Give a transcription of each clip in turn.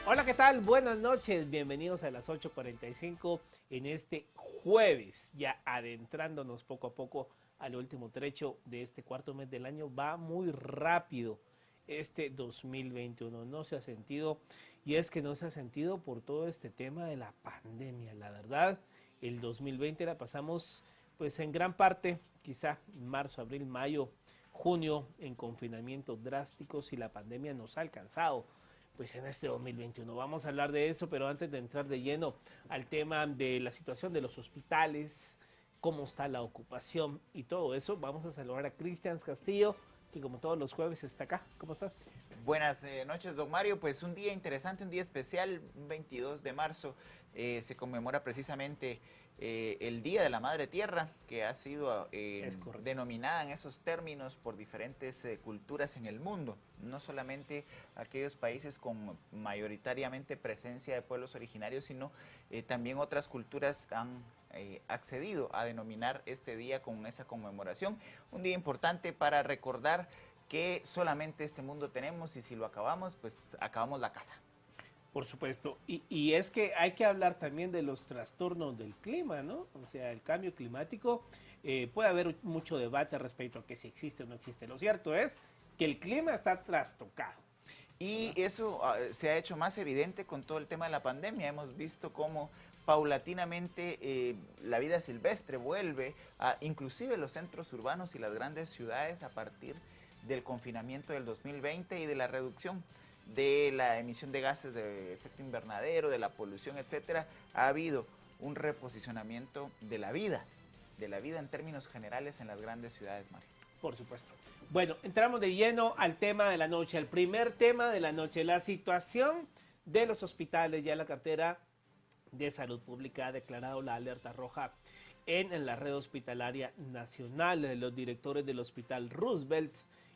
Hola, ¿qué tal? Buenas noches, bienvenidos a las 8:45 en este jueves, ya adentrándonos poco a poco al último trecho de este cuarto mes del año. Va muy rápido este 2021, no se ha sentido, y es que no se ha sentido por todo este tema de la pandemia. La verdad, el 2020 la pasamos pues en gran parte, quizá marzo, abril, mayo, junio, en confinamientos drásticos, y la pandemia nos ha alcanzado pues en este 2021. Vamos a hablar de eso, pero antes de entrar de lleno al tema de la situación de los hospitales, cómo está la ocupación y todo eso, vamos a saludar a Cristian Castillo, que como todos los jueves está acá. ¿Cómo estás? Buenas noches, don Mario. Pues un día interesante, un día especial, un 22 de marzo, se conmemora precisamente el Día de la Madre Tierra, que ha sido Es correcto. denominada en esos términos por diferentes culturas en el mundo, no solamente aquellos países con mayoritariamente presencia de pueblos originarios, sino también otras culturas han accedido a denominar este día con esa conmemoración. Un día importante para recordar que solamente este mundo tenemos y si lo acabamos, pues acabamos la casa. Por supuesto. Y es que hay que hablar también de los trastornos del clima, ¿no? O sea, el cambio climático, puede haber mucho debate respecto a que si existe o no existe. Lo cierto es que el clima está trastocado, Y ¿verdad? eso se ha hecho más evidente con todo el tema de la pandemia. Hemos visto cómo paulatinamente la vida silvestre vuelve a inclusive los centros urbanos y las grandes ciudades a partir del confinamiento del 2020 y de la reducción de la emisión de gases de efecto invernadero, de la polución, etcétera. Ha habido un reposicionamiento de la vida en términos generales en las grandes ciudades, Mario. Por supuesto. Bueno, entramos de lleno al tema de la noche, al primer tema de la noche, la situación de los hospitales. Ya la cartera de Salud Pública ha declarado la alerta roja en la red hospitalaria nacional. Los directores del Hospital Roosevelt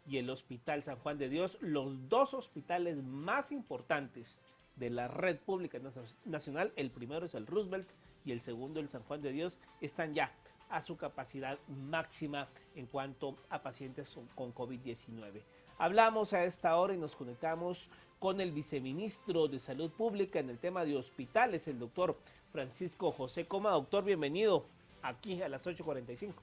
y el Hospital San Juan de Dios, los dos hospitales más importantes de la red pública nacional, el primero es el Roosevelt y el segundo el San Juan de Dios, están ya a su capacidad máxima en cuanto a pacientes con COVID-19. Hablamos a esta hora y nos conectamos con el viceministro de Salud Pública en el tema de hospitales, el doctor Francisco José Coma. Doctor, bienvenido aquí a las 8:45.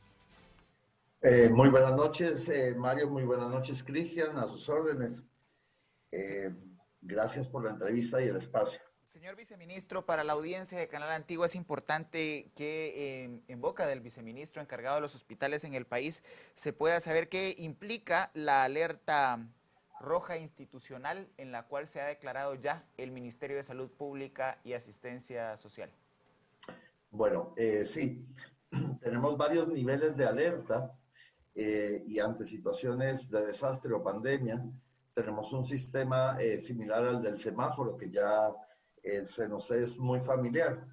Muy buenas noches, Mario, muy buenas noches, Cristian, a sus órdenes. Se- Eh, Gracias por la entrevista y el espacio. Señor viceministro, para la audiencia de Canal Antigua es importante que en boca del viceministro encargado de los hospitales en el país se pueda saber qué implica la alerta roja institucional en la cual se ha declarado ya el Ministerio de Salud Pública y Asistencia Social. Bueno, sí, tenemos varios niveles de alerta y ante situaciones de desastre o pandemia, tenemos un sistema similar al del semáforo que ya se nos es muy familiar.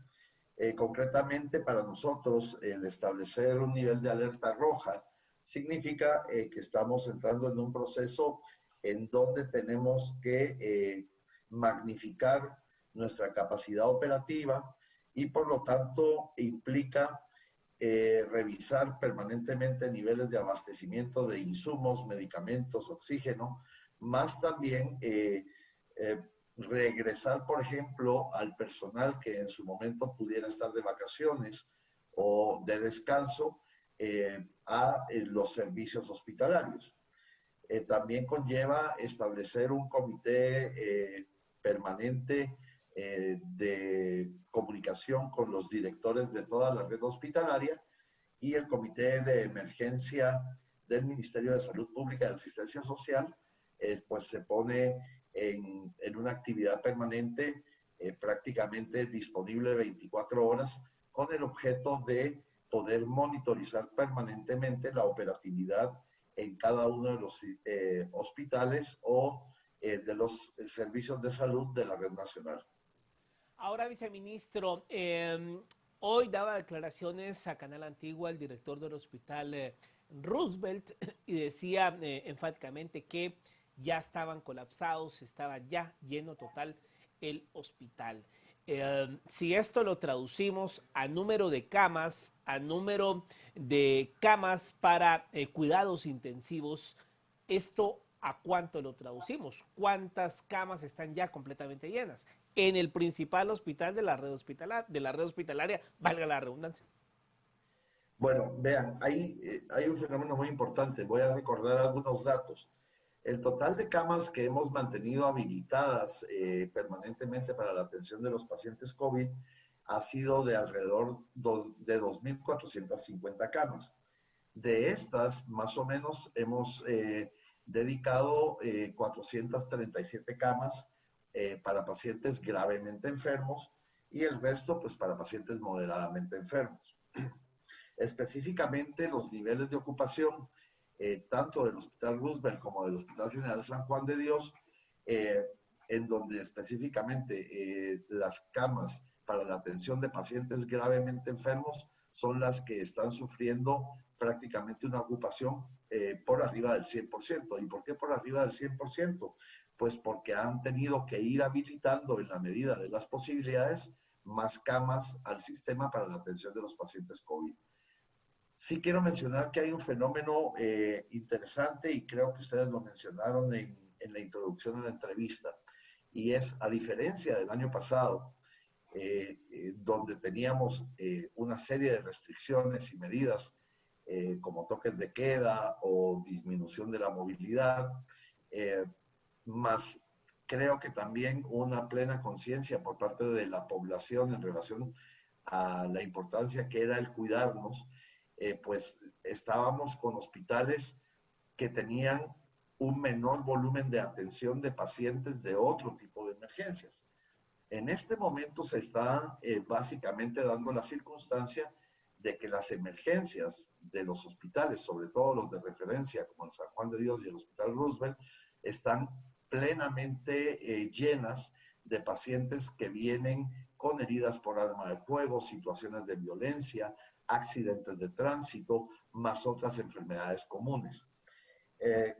Concretamente, para nosotros, el establecer un nivel de alerta roja significa que estamos entrando en un proceso en donde tenemos que magnificar nuestra capacidad operativa y por lo tanto implica revisar permanentemente niveles de abastecimiento de insumos, medicamentos, oxígeno, más también eh, regresar, por ejemplo, al personal que en su momento pudiera estar de vacaciones o de descanso a los servicios hospitalarios. También conlleva establecer un comité permanente de comunicación con los directores de toda la red hospitalaria y el comité de emergencia del Ministerio de Salud Pública y Asistencia Social, pues se pone en una actividad permanente prácticamente disponible 24 horas con el objeto de poder monitorizar permanentemente la operatividad en cada uno de los hospitales o de los servicios de salud de la red nacional. Ahora, viceministro, hoy daba declaraciones a Canal Antigua el director del hospital Roosevelt y decía enfáticamente que ya estaban colapsados, estaba ya lleno total el hospital. Si esto lo traducimos a número de camas, a número de camas para cuidados intensivos, ¿esto a cuánto lo traducimos? ¿Cuántas camas están ya completamente llenas? en el principal hospital de la red hospitalaria, valga la redundancia. Bueno, vean, hay un fenómeno muy importante. Voy a recordar algunos datos. El total de camas que hemos mantenido habilitadas permanentemente para la atención de los pacientes COVID ha sido de alrededor de 2.450 camas. De estas, más o menos, hemos dedicado 437 camas para pacientes gravemente enfermos y el resto, pues, para pacientes moderadamente enfermos. Específicamente, los niveles de ocupación, tanto del Hospital Roosevelt como del Hospital General San Juan de Dios, en donde específicamente las camas para la atención de pacientes gravemente enfermos son las que están sufriendo prácticamente una ocupación por arriba del 100%. ¿Y por qué por arriba del 100%? Pues porque han tenido que ir habilitando en la medida de las posibilidades más camas al sistema para la atención de los pacientes COVID. Sí quiero mencionar que hay un fenómeno interesante y creo que ustedes lo mencionaron en la introducción de la entrevista, y es, a diferencia del año pasado, donde teníamos una serie de restricciones y medidas como toques de queda o disminución de la movilidad, más creo que también una plena conciencia por parte de la población en relación a la importancia que era el cuidarnos, pues estábamos con hospitales que tenían un menor volumen de atención de pacientes de otro tipo de emergencias. En este momento se está básicamente dando la circunstancia de que las emergencias de los hospitales, sobre todo los de referencia como el San Juan de Dios y el Hospital Roosevelt, están plenamente llenas de pacientes que vienen con heridas por arma de fuego, situaciones de violencia, accidentes de tránsito, más otras enfermedades comunes.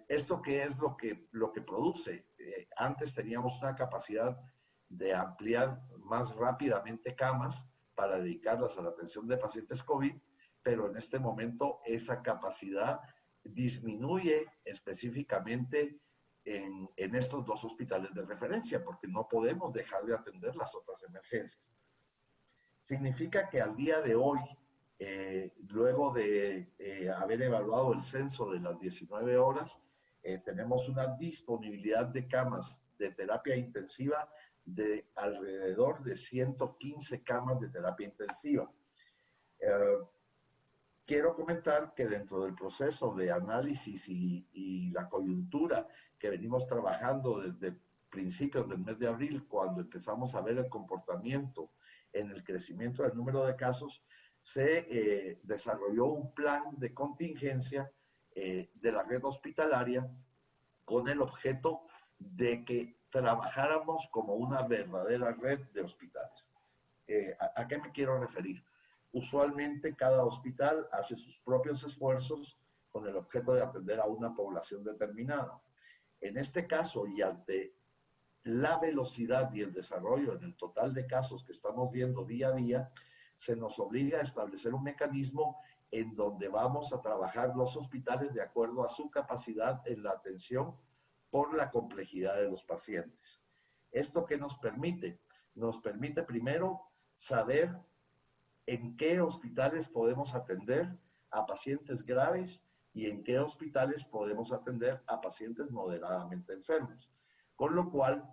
¿Esto qué es lo que produce? Antes teníamos una capacidad de ampliar más rápidamente camas para dedicarlas a la atención de pacientes COVID, pero en este momento esa capacidad disminuye específicamente en estos dos hospitales de referencia, porque no podemos dejar de atender las otras emergencias. Significa que al día de hoy, luego de haber evaluado el censo de las 19 horas, tenemos una disponibilidad de camas de terapia intensiva de alrededor de 115 camas de terapia intensiva. Quiero comentar que dentro del proceso de análisis y la coyuntura que venimos trabajando desde principios del mes de abril, cuando empezamos a ver el comportamiento en el crecimiento del número de casos, se desarrolló un plan de contingencia de la red hospitalaria con el objeto de que trabajáramos como una verdadera red de hospitales. ¿A qué me quiero referir? Usualmente cada hospital hace sus propios esfuerzos con el objeto de atender a una población determinada. En este caso, y ante la velocidad y el desarrollo en el total de casos que estamos viendo día a día, se nos obliga a establecer un mecanismo en donde vamos a trabajar los hospitales de acuerdo a su capacidad en la atención por la complejidad de los pacientes. ¿Esto qué nos permite? Nos permite primero saber en qué hospitales podemos atender a pacientes graves y en qué hospitales podemos atender a pacientes moderadamente enfermos. Con lo cual,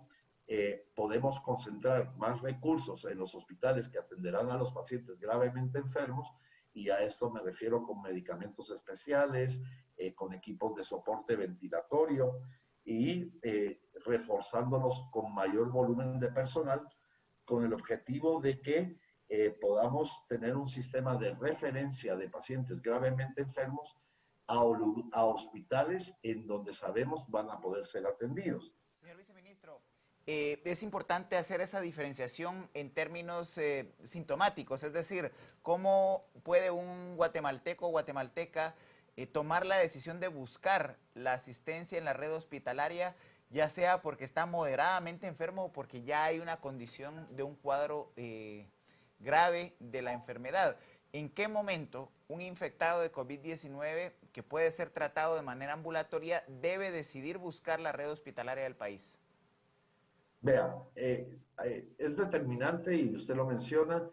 podemos concentrar más recursos en los hospitales que atenderán a los pacientes gravemente enfermos, y a esto me refiero con medicamentos especiales, con equipos de soporte ventilatorio y reforzándolos con mayor volumen de personal, con el objetivo de que podamos tener un sistema de referencia de pacientes gravemente enfermos a hospitales en donde sabemos van a poder ser atendidos. Señor viceministro, es importante hacer esa diferenciación en términos sintomáticos, es decir, ¿cómo puede un guatemalteco o guatemalteca tomar la decisión de buscar la asistencia en la red hospitalaria, ya sea porque está moderadamente enfermo o porque ya hay una condición de un cuadro grave de la enfermedad? ¿En qué momento un infectado de COVID-19 que puede ser tratado de manera ambulatoria debe decidir buscar la red hospitalaria del país? Vea, es determinante y usted lo menciona.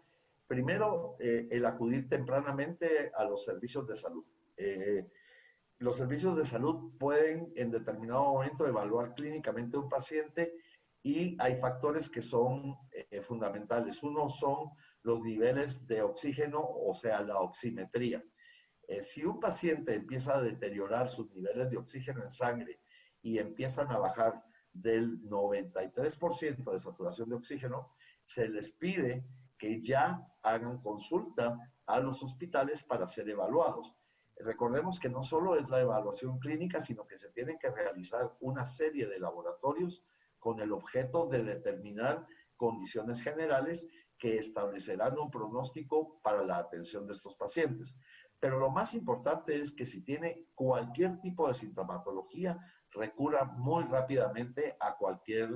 Primero, el acudir tempranamente a los servicios de salud. Eh, los servicios de salud pueden en determinado momento evaluar clínicamente a un paciente y hay factores que son fundamentales. Uno son los niveles de oxígeno, o sea, la oximetría. Si un paciente empieza a deteriorar sus niveles de oxígeno en sangre y empiezan a bajar del 93% de saturación de oxígeno, se les pide que ya hagan consulta a los hospitales para ser evaluados. Recordemos que no solo es la evaluación clínica, sino que se tienen que realizar una serie de laboratorios con el objeto de determinar condiciones generales que establecerán un pronóstico para la atención de estos pacientes. Pero lo más importante es que si tiene cualquier tipo de sintomatología, recurra muy rápidamente a cualquier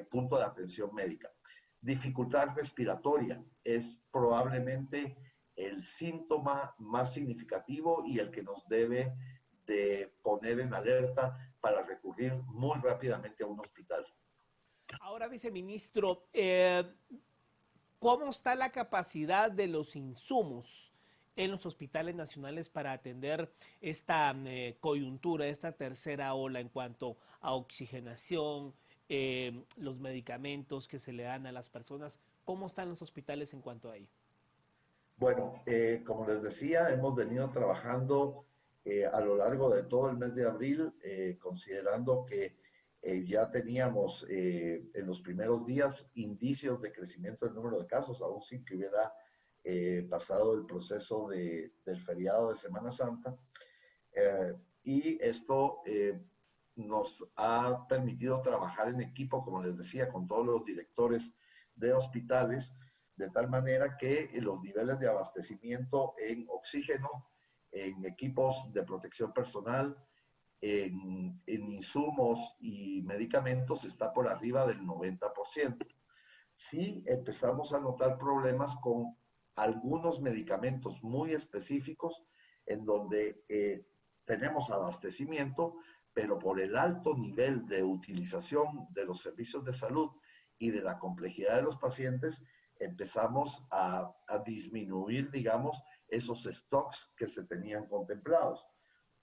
punto de atención médica. Dificultad respiratoria es probablemente el síntoma más significativo y el que nos debe de poner en alerta para recurrir muy rápidamente a un hospital. Ahora, viceministro, ¿cómo está la capacidad de los insumos en los hospitales nacionales para atender esta coyuntura, esta tercera ola en cuanto a oxigenación, los medicamentos que se le dan a las personas? ¿Cómo están los hospitales en cuanto a ello? Bueno, como les decía, hemos venido trabajando a lo largo de todo el mes de abril, considerando que ya teníamos en los primeros días indicios de crecimiento del número de casos, aún sin que hubiera pasado el proceso del feriado de Semana Santa. Y esto nos ha permitido trabajar en equipo, como les decía, con todos los directores de hospitales, de tal manera que los niveles de abastecimiento en oxígeno, en equipos de protección personal, en insumos y medicamentos está por arriba del 90%. Sí empezamos a notar problemas con algunos medicamentos muy específicos en donde tenemos abastecimiento, pero por el alto nivel de utilización de los servicios de salud y de la complejidad de los pacientes, empezamos a disminuir, digamos, esos stocks que se tenían contemplados.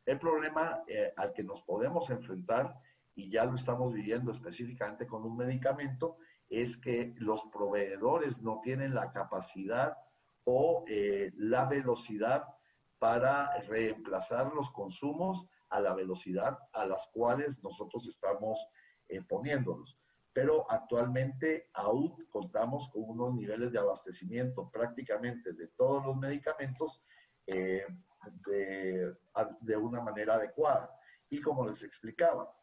El problema al que nos podemos enfrentar, y ya lo estamos viviendo específicamente con un medicamento, es que los proveedores no tienen la capacidad o la velocidad para reemplazar los consumos a la velocidad a las cuales nosotros estamos poniéndolos. Pero actualmente aún contamos con unos niveles de abastecimiento prácticamente de todos los medicamentos eh, de una manera adecuada. Y como les explicaba,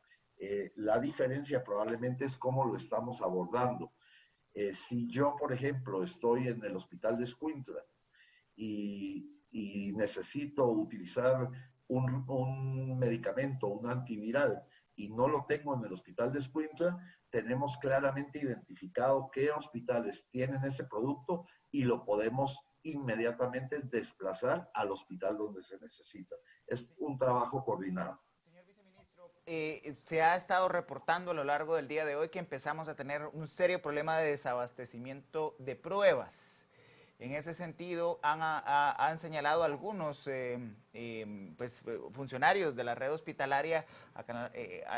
la diferencia probablemente es cómo lo estamos abordando. Si yo, por ejemplo, estoy en el hospital de Escuintla y necesito utilizar un medicamento, un antiviral, y no lo tengo en el hospital de Escuintla, tenemos claramente identificado qué hospitales tienen ese producto y lo podemos inmediatamente desplazar al hospital donde se necesita. Es un trabajo coordinado. Señor viceministro, se ha estado reportando a lo largo del día de hoy que empezamos a tener un serio problema de desabastecimiento de pruebas. En ese sentido, han señalado algunos funcionarios de la red hospitalaria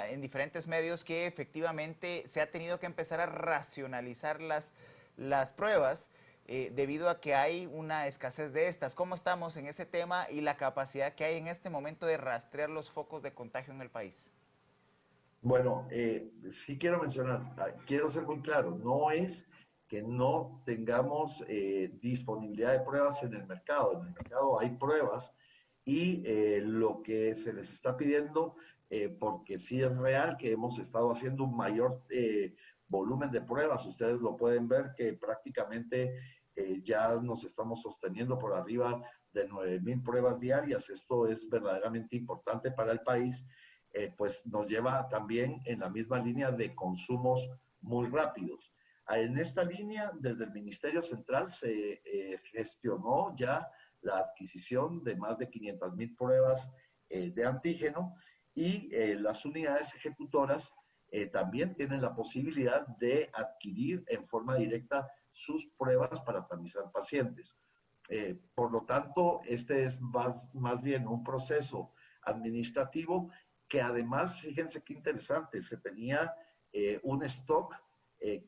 en diferentes medios que efectivamente se ha tenido que empezar a racionalizar las pruebas debido a que hay una escasez de estas. ¿Cómo estamos en ese tema y la capacidad que hay en este momento de rastrear los focos de contagio en el país? Bueno, sí quiero mencionar, quiero ser muy claro, no es que no tengamos disponibilidad de pruebas en el mercado. En el mercado hay pruebas y lo que se les está pidiendo, porque sí es real que hemos estado haciendo un mayor volumen de pruebas. Ustedes lo pueden ver que prácticamente ya nos estamos sosteniendo por arriba de 9,000 pruebas diarias. Esto es verdaderamente importante para el país. Pues nos lleva también en la misma línea de consumos muy rápidos. En esta línea, desde el Ministerio Central se gestionó ya la adquisición de más de 500,000 pruebas de antígeno y las unidades ejecutoras también tienen la posibilidad de adquirir en forma directa sus pruebas para tamizar pacientes. Por lo tanto, este es más bien un proceso administrativo que además, fíjense qué interesante, se tenía un stock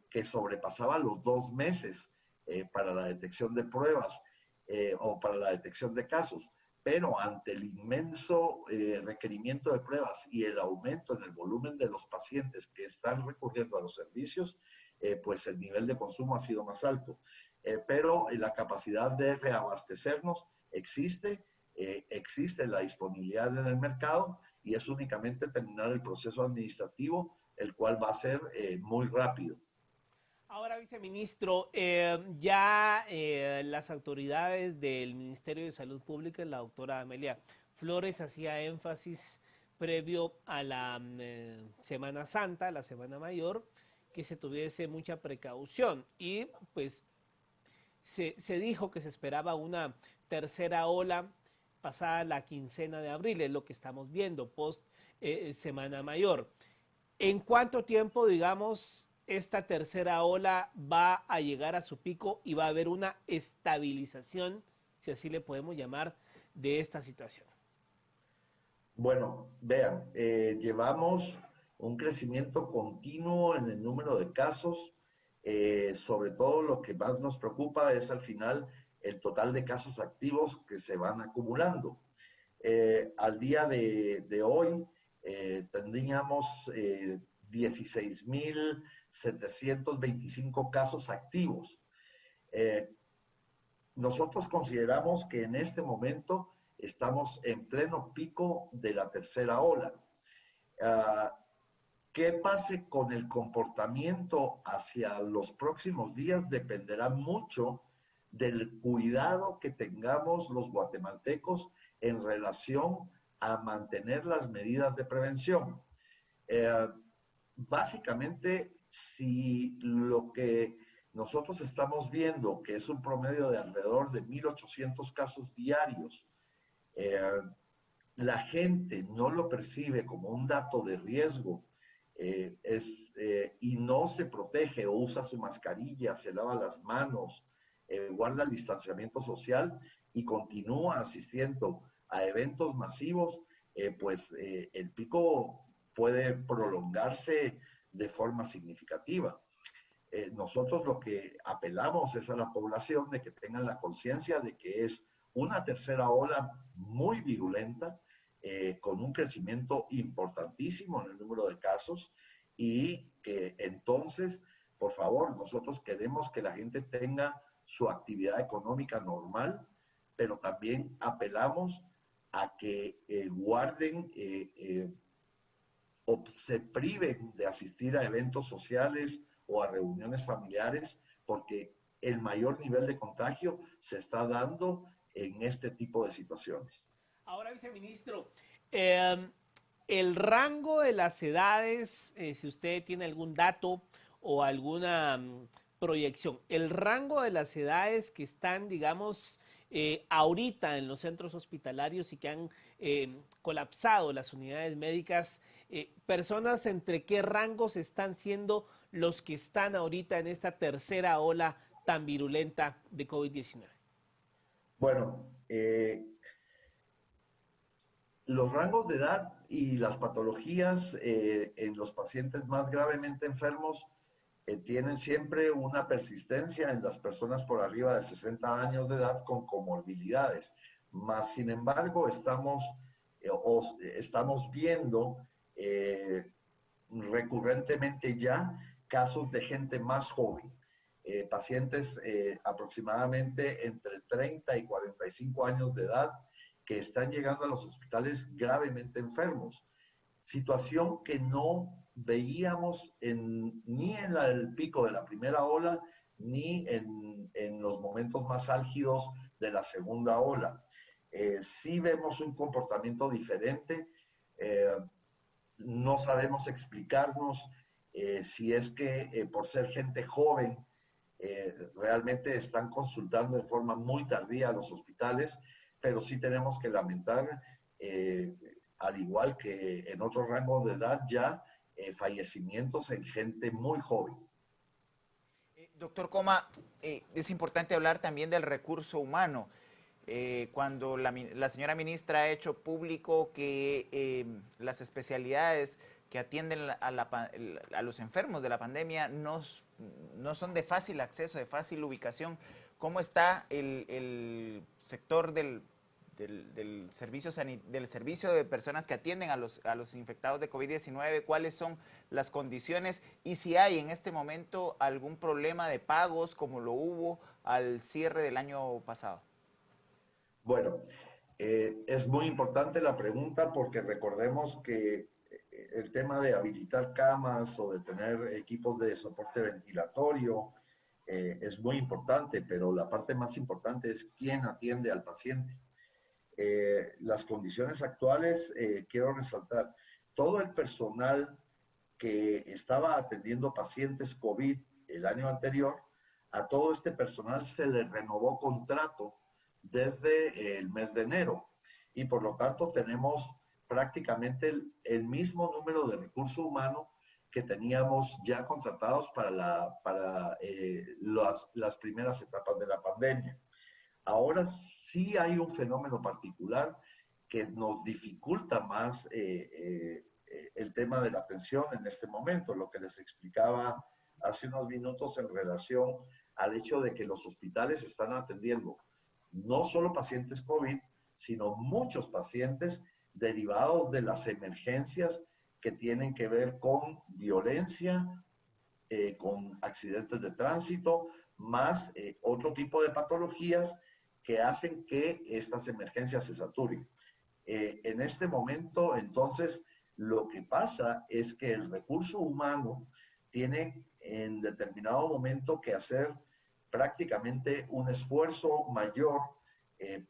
que sobrepasaba los 2 meses para la detección de pruebas o para la detección de casos. Pero ante el inmenso requerimiento de pruebas y el aumento en el volumen de los pacientes que están recurriendo a los servicios, pues el nivel de consumo ha sido más alto. Pero la capacidad de reabastecernos existe, existe la disponibilidad en el mercado y es únicamente terminar el proceso administrativo, el cual va a ser muy rápido. Ahora, viceministro, ya las autoridades del Ministerio de Salud Pública, la doctora Amelia Flores, hacía énfasis previo a la Semana Santa, la Semana Mayor, que se tuviese mucha precaución y pues se dijo que se esperaba una tercera ola pasada la quincena de abril, es lo que estamos viendo, post Semana Mayor. ¿En cuánto tiempo, digamos, esta tercera ola va a llegar a su pico y va a haber una estabilización, si así le podemos llamar, de esta situación? Bueno, vean, llevamos un crecimiento continuo en el número de casos. Sobre todo lo que más nos preocupa es al final el total de casos activos que se van acumulando. Al día de hoy tendríamos 16.725 casos activos. Nosotros consideramos que en este momento estamos en pleno pico de la tercera ola. ¿Qué pase con el comportamiento hacia los próximos días? Dependerá mucho del cuidado que tengamos los guatemaltecos en relación a mantener las medidas de prevención. Básicamente, si lo que nosotros estamos viendo, que es un promedio de alrededor de 1.800 casos diarios, la gente no lo percibe como un dato de riesgo y no se protege o usa su mascarilla, se lava las manos, guarda el distanciamiento social y continúa asistiendo a eventos masivos, el pico puede prolongarse de forma significativa. Nosotros lo que apelamos es a la población de que tengan la conciencia de que es una tercera ola muy virulenta, con un crecimiento importantísimo en el número de casos y que entonces, por favor, nosotros queremos que la gente tenga su actividad económica normal, pero también apelamos a que guarden o se priven de asistir a eventos sociales o a reuniones familiares, porque el mayor nivel de contagio se está dando en este tipo de situaciones. Ahora, viceministro, el rango de las edades, si usted tiene algún dato o alguna proyección, el rango de las edades que están, digamos, ahorita en los centros hospitalarios y que han colapsado las unidades médicas, personas entre qué rangos están siendo los que están ahorita en esta tercera ola tan virulenta de COVID-19. Bueno, los rangos de edad y las patologías en los pacientes más gravemente enfermos tienen siempre una persistencia en las personas por arriba de 60 años de edad con comorbilidades. Más, sin embargo, estamos viendo recurrentemente ya casos de gente más joven, pacientes aproximadamente entre 30 y 45 años de edad que están llegando a los hospitales gravemente enfermos. Situación que no veíamos ni en el pico de la primera ola, ni en los momentos más álgidos de la segunda ola. Sí vemos un comportamiento diferente. No sabemos explicarnos si es que por ser gente joven realmente están consultando de forma muy tardía a los hospitales, pero sí tenemos que lamentar, al igual que en otros rangos de edad ya, fallecimientos en gente muy joven. Doctor Coma, es importante hablar también del recurso humano. Cuando la señora ministra ha hecho público que las especialidades que atienden a los enfermos de la pandemia no son de fácil acceso, de fácil ubicación, ¿cómo está el sector del servicio de personas que atienden a los infectados de COVID-19? ¿Cuáles son las condiciones? Y si hay en este momento algún problema de pagos como lo hubo al cierre del año pasado. Bueno, es muy importante la pregunta porque recordemos que el tema de habilitar camas o de tener equipos de soporte ventilatorio es muy importante, pero la parte más importante es quién atiende al paciente. Las condiciones actuales, quiero resaltar, todo el personal que estaba atendiendo pacientes COVID el año anterior, a todo este personal se le renovó contrato desde el mes de enero y por lo tanto tenemos prácticamente el mismo número de recurso humano que teníamos ya contratados para las primeras etapas de la pandemia. Ahora sí hay un fenómeno particular que nos dificulta más el tema de la atención en este momento, lo que les explicaba hace unos minutos en relación al hecho de que los hospitales están atendiendo no solo pacientes COVID, sino muchos pacientes derivados de las emergencias que tienen que ver con violencia, con accidentes de tránsito, más otro tipo de patologías que hacen que estas emergencias se saturen. En este momento, entonces, lo que pasa es que el recurso humano tiene en determinado momento que hacer prácticamente un esfuerzo mayor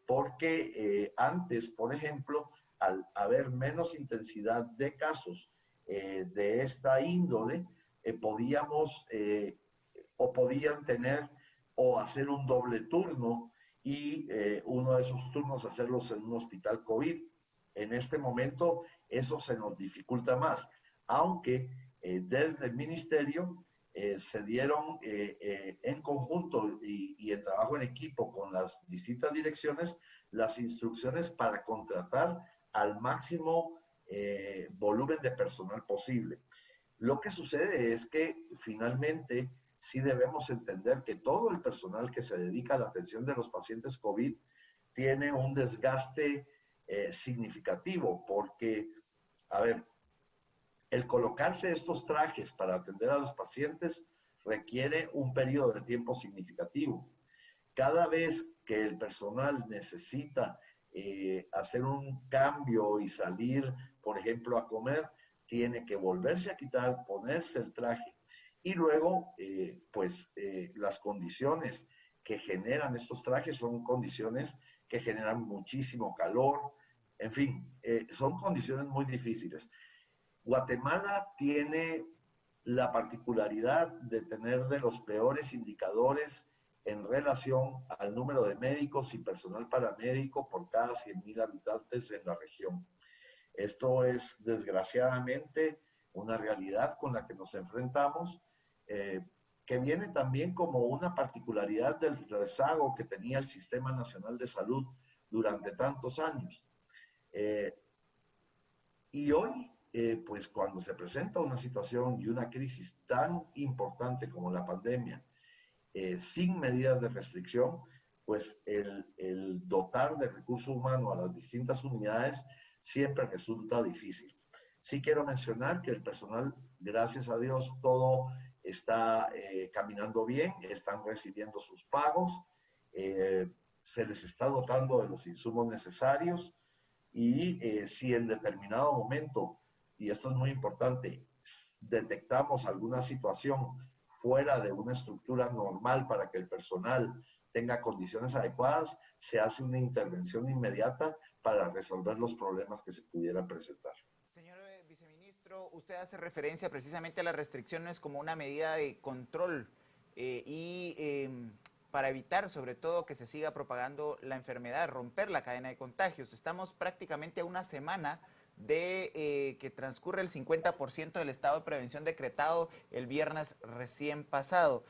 porque antes, por ejemplo, al haber menos intensidad de casos de esta índole, podíamos o podían tener o hacer un doble turno y uno de esos turnos hacerlos en un hospital COVID. En este momento eso se nos dificulta más, aunque desde el ministerio se dieron en conjunto y en trabajo en equipo con las distintas direcciones las instrucciones para contratar al máximo volumen de personal posible. Lo que sucede es que finalmente sí debemos entender que todo el personal que se dedica a la atención de los pacientes COVID tiene un desgaste significativo porque, a ver, el colocarse estos trajes para atender a los pacientes requiere un periodo de tiempo significativo. Cada vez que el personal necesita hacer un cambio y salir, por ejemplo, a comer, tiene que volverse a quitar, ponerse el traje. Y luego, las condiciones que generan estos trajes son condiciones que generan muchísimo calor. En fin, son condiciones muy difíciles. Guatemala tiene la particularidad de tener de los peores indicadores en relación al número de médicos y personal paramédico por cada 100,000 habitantes en la región. Esto es desgraciadamente una realidad con la que nos enfrentamos, que viene también como una particularidad del rezago que tenía el Sistema Nacional de Salud durante tantos años. Y hoy, pues cuando se presenta una situación y una crisis tan importante como la pandemia, sin medidas de restricción, pues el dotar de recurso humano a las distintas unidades siempre resulta difícil. Sí quiero mencionar que el personal, gracias a Dios, todo está caminando bien, están recibiendo sus pagos, se les está dotando de los insumos necesarios y si en determinado momento, y esto es muy importante, detectamos alguna situación fuera de una estructura normal para que el personal tenga condiciones adecuadas, se hace una intervención inmediata para resolver los problemas que se pudieran presentar. Señor viceministro, usted hace referencia precisamente a las restricciones como una medida de control para evitar sobre todo que se siga propagando la enfermedad, romper la cadena de contagios. Estamos prácticamente a una semana de que transcurre el 50% del estado de prevención decretado el viernes recién pasado.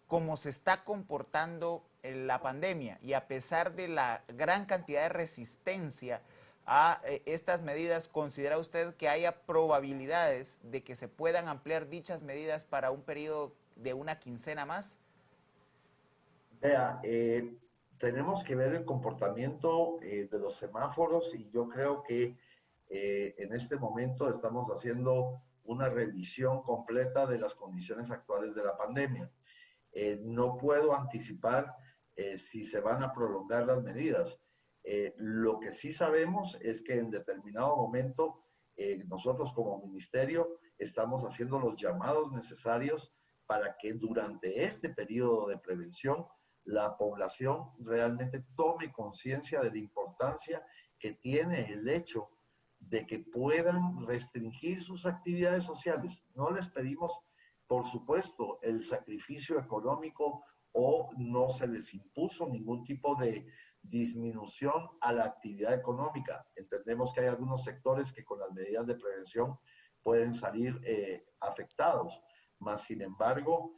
Cómo se está comportando la pandemia y a pesar de la gran cantidad de resistencia a estas medidas, ¿considera usted que haya probabilidades de que se puedan ampliar dichas medidas para un periodo de una quincena más? Vea, tenemos que ver el comportamiento de los semáforos y yo creo que en este momento estamos haciendo una revisión completa de las condiciones actuales de la pandemia. No puedo anticipar si se van a prolongar las medidas. Lo que sí sabemos es que en determinado momento nosotros como ministerio estamos haciendo los llamados necesarios para que durante este periodo de prevención la población realmente tome conciencia de la importancia que tiene el hecho de que puedan restringir sus actividades sociales. No les pedimos, por supuesto, el sacrificio económico o no se les impuso ningún tipo de disminución a la actividad económica. Entendemos que hay algunos sectores que con las medidas de prevención pueden salir afectados, mas sin embargo,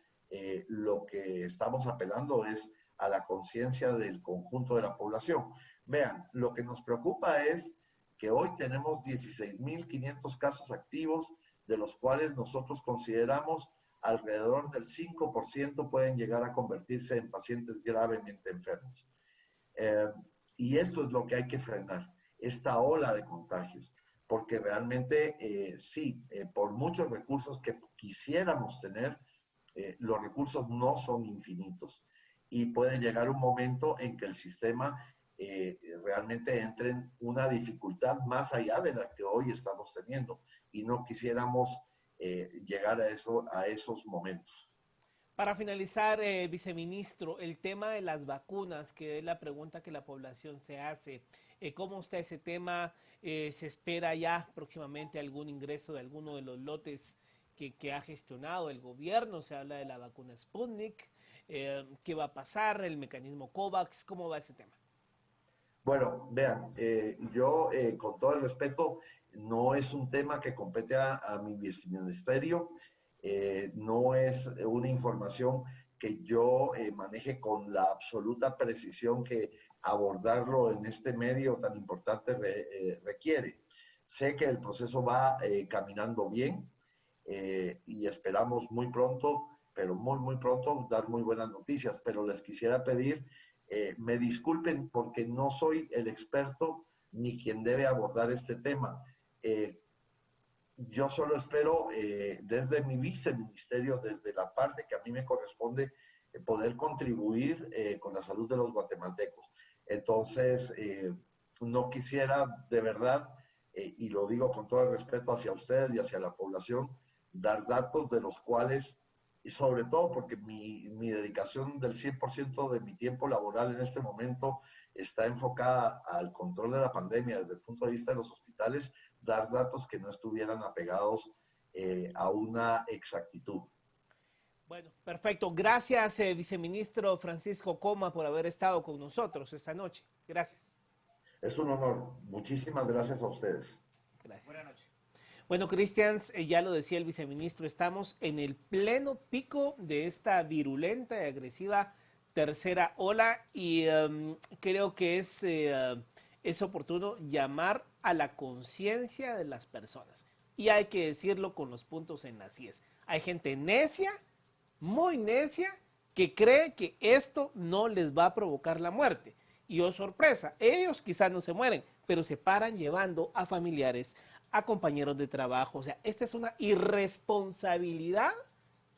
lo que estamos apelando es a la conciencia del conjunto de la población. Vean, lo que nos preocupa es que hoy tenemos 16.500 casos activos, de los cuales nosotros consideramos alrededor del 5% pueden llegar a convertirse en pacientes gravemente enfermos. Y esto es lo que hay que frenar, esta ola de contagios, porque realmente sí, por muchos recursos que quisiéramos tener, los recursos no son infinitos y puede llegar un momento en que el sistema realmente entre en una dificultad más allá de la que hoy estamos teniendo y no quisiéramos llegar a esos momentos. Para finalizar, viceministro, el tema de las vacunas, que es la pregunta que la población se hace. ¿Cómo está ese tema? ¿Se espera ya próximamente algún ingreso de alguno de los lotes que ha gestionado el gobierno? Se habla de la vacuna Sputnik. ¿Qué va a pasar? ¿El mecanismo COVAX? ¿Cómo va ese tema? Bueno, vean, yo con todo el respeto, no es un tema que compete a mi viceministerio, no es una información que yo maneje con la absoluta precisión que abordarlo en este medio tan importante requiere. Sé que el proceso va caminando bien y esperamos muy pronto, pero muy, muy pronto, dar muy buenas noticias, pero les quisiera pedir me disculpen porque no soy el experto ni quien debe abordar este tema. Yo solo espero desde mi viceministerio, desde la parte que a mí me corresponde, poder contribuir con la salud de los guatemaltecos. Entonces, no quisiera de verdad, y lo digo con todo el respeto hacia ustedes y hacia la población, dar datos de los cuales y sobre todo porque mi dedicación del 100% de mi tiempo laboral en este momento está enfocada al control de la pandemia desde el punto de vista de los hospitales, dar datos que no estuvieran apegados a una exactitud. Bueno, perfecto. Gracias, viceministro Francisco Coma, por haber estado con nosotros esta noche. Gracias. Es un honor. Muchísimas gracias a ustedes. Gracias. Buenas noches. Bueno, Cristians, ya lo decía el viceministro, estamos en el pleno pico de esta virulenta y agresiva tercera ola y creo que es oportuno llamar a la conciencia de las personas. Y hay que decirlo con los puntos en las IES. Hay gente necia, muy necia, que cree que esto no les va a provocar la muerte. Y oh sorpresa, ellos quizás no se mueren, pero se paran llevando a familiares, a compañeros de trabajo. O sea, esta es una irresponsabilidad.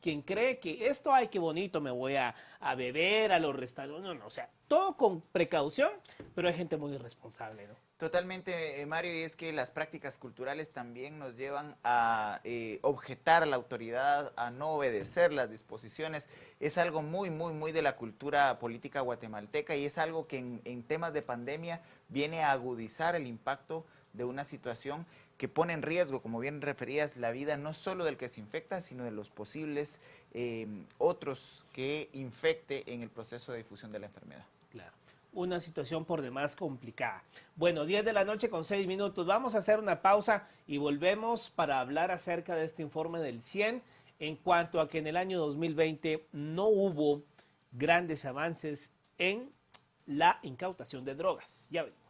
Quien cree que esto, ay, qué bonito, me voy a beber a los restaurantes. No, no, o sea, todo con precaución, pero hay gente muy irresponsable, ¿no? Totalmente, Mario, y es que las prácticas culturales también nos llevan a objetar a la autoridad, a no obedecer las disposiciones. Es algo muy, muy, muy de la cultura política guatemalteca y es algo que en temas de pandemia viene a agudizar el impacto de una situación que pone en riesgo, como bien referías, la vida no solo del que se infecta, sino de los posibles otros que infecte en el proceso de difusión de la enfermedad. Claro. una situación por demás complicada. Bueno, 10 de la noche con 6 minutos. Vamos a hacer una pausa y volvemos para hablar acerca de este informe del CIEN en cuanto a que en el año 2020 no hubo grandes avances en la incautación de drogas. Ya ven.